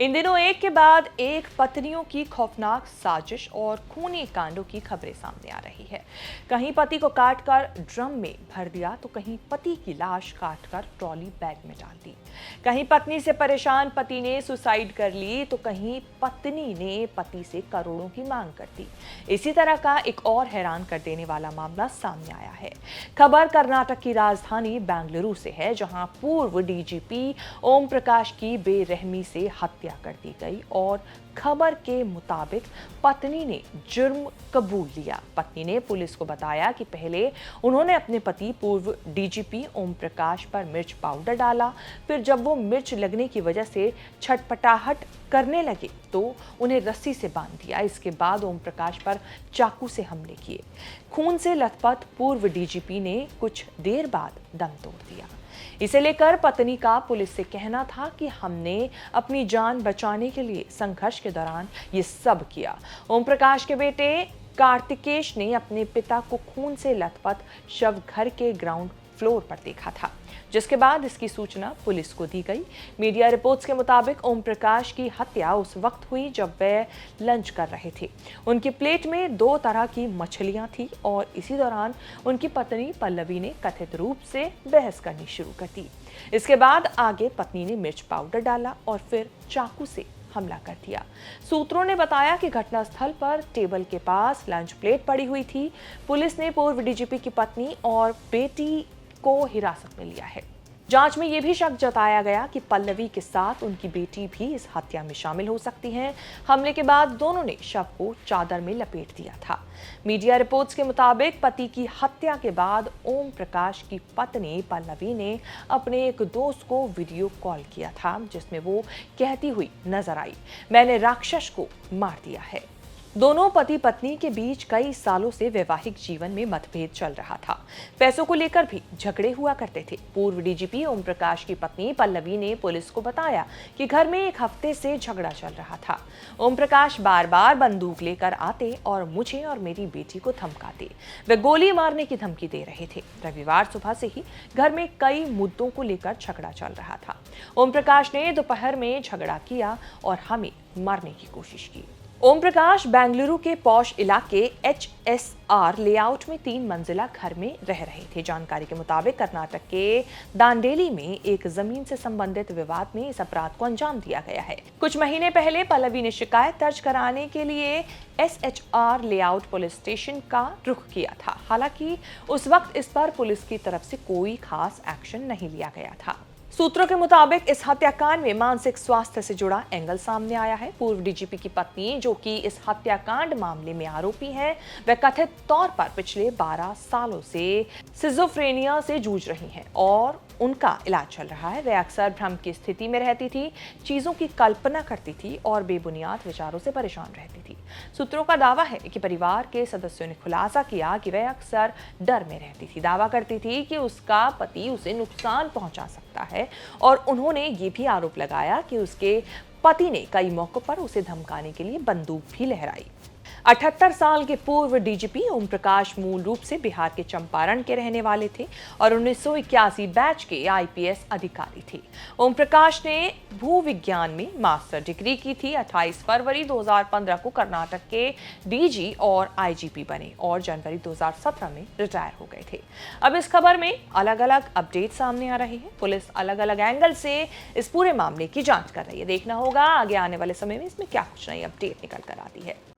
इन दिनों एक के बाद एक पत्नियों की खौफनाक साजिश और खूनी कांडों की खबरें सामने आ रही है। कहीं पति को काटकर ड्रम में भर दिया तो कहीं पति की लाश काटकर ट्रॉली बैग में डाल दी। कहीं पत्नी से परेशान पति ने सुसाइड कर ली तो कहीं पत्नी ने पति से करोड़ों की मांग कर दी। इसी तरह का एक और हैरान कर देने वाला मामला सामने आया है। खबर कर्नाटक की राजधानी बेंगलुरु से है, जहां पूर्व डीजीपी ओम प्रकाश की बेरहमी से हत्या कर दी गई और खबर के मुताबिक पत्नी ने जुर्म कबूल लिया। पत्नी ने पुलिस को बताया कि पहले उन्होंने अपने पति पूर्व डीजीपी ओम प्रकाश पर मिर्च पाउडर डाला, फिर जब वो मिर्च लगने की वजह से छटपटाहट करने लगे तो उन्हें रस्सी से बांध दिया। इसके बाद ओम प्रकाश पर चाकू से हमले किए। खून से लथपथ पूर्व डीजीपी ने कुछ देर बाद दम तोड़ दिया। इसे लेकर पत्नी का पुलिस से कहना था कि हमने अपनी जान बचाने के लिए संघर्ष के दौरान ये सब किया। ओम प्रकाश के बेटे कार्तिकेश ने अपने पिता को खून से लथपथ शव घर के ग्राउंड फ्लोर पर देखा था, जिसके बाद इसकी सूचना पुलिस को दी गई। मीडिया रिपोर्ट्स के मुताबिक ओम प्रकाश की हत्या उस वक्त हुई जब वे लंच कर रहे थे। उनकी प्लेट में 2 तरह की मछलियां थी और इसी दौरान उनकी पत्नी पल्लवी ने कथित रूप से बहस करनी शुरू कर दी। इसके बाद आगे पत्नी ने मिर्च पाउडर डाला और फिर चाकू से हमला कर दिया। सूत्रों ने बताया कि घटनास्थल पर टेबल के पास लंच प्लेट पड़ी हुई थी। पुलिस ने पूर्व डीजीपी की पत्नी और बेटी को हिरासत में लिया है। जांच में यह भी शक जताया गया कि पल्लवी के साथ उनकी बेटी भी इस हत्या में शामिल हो सकती हैं। हमले के बाद दोनों ने शव को चादर में लपेट दिया था। मीडिया रिपोर्ट्स के मुताबिक पति की हत्या के बाद ओम प्रकाश की पत्नी पल्लवी ने अपने एक दोस्त को वीडियो कॉल किया था, जिसमें वो कहती हुई नजर आई, मैंने राक्षस को मार दिया है। दोनों पति पत्नी के बीच कई सालों से वैवाहिक जीवन में मतभेद चल रहा था। पैसों को लेकर भी झगड़े हुआ करते थे। पूर्व डीजीपी ओम प्रकाश की पत्नी पल्लवी ने पुलिस को बताया कि घर में एक हफ्ते से झगड़ा चल रहा था। ओम प्रकाश बार बार बंदूक लेकर आते और मुझे और मेरी बेटी को धमकाते। वे गोली मारने की धमकी दे रहे थे। रविवार सुबह से ही घर में कई मुद्दों को लेकर झगड़ा चल रहा था। ओम प्रकाश ने दोपहर में झगड़ा किया और हमें मारने की कोशिश की। ओम प्रकाश बेंगलुरु के पॉश इलाके HSR लेआउट में 3 मंजिला घर में रह रहे थे। जानकारी के मुताबिक कर्नाटक के दांडेली में एक जमीन से संबंधित विवाद में इस अपराध को अंजाम दिया गया है। कुछ महीने पहले पल्लवी ने शिकायत दर्ज कराने के लिए SHR लेआउट पुलिस स्टेशन का रुख किया था। हालांकि उस वक्त इस पर पुलिस की तरफ से कोई खास एक्शन नहीं लिया गया था। सूत्रों के मुताबिक इस हत्याकांड में मानसिक स्वास्थ्य से जुड़ा एंगल सामने आया है। पूर्व डीजीपी की पत्नी, जो कि इस हत्याकांड मामले में आरोपी है, वह कथित तौर पर पिछले 12 सालों से सिजोफ्रेनिया से जूझ रही हैं और उनका इलाज चल रहा है। वह अक्सर भ्रम की स्थिति में रहती थी, चीजों की कल्पना करती थी और बेबुनियाद विचारों से परेशान रहती थी। सूत्रों का दावा है कि परिवार के सदस्यों ने खुलासा किया कि वह अक्सर डर में रहती थी। दावा करती थी कि उसका पति उसे नुकसान पहुंचा सकता है और उन्होंने ये भी आरोप लगाया कि उसके पति ने कई मौकों पर उसे धमकाने के लिए बंदूक भी लहराई। 78 साल के पूर्व डीजीपी ओम प्रकाश मूल रूप से बिहार के चंपारण के रहने वाले थे और 1981 बैच के IPS अधिकारी थे। ओम प्रकाश ने भूविज्ञान में मास्टर डिग्री की थी। 28 फरवरी 2015 को कर्नाटक के DG और IGP बने और जनवरी 2017 में रिटायर हो गए थे। अब इस खबर में अलग अलग अपडेट सामने आ रहे हैं। पुलिस अलग अलग एंगल से इस पूरे मामले की जांच कर रही है। देखना होगा आगे आने वाले समय में इसमें क्या कुछ नई अपडेट निकल कर आती है।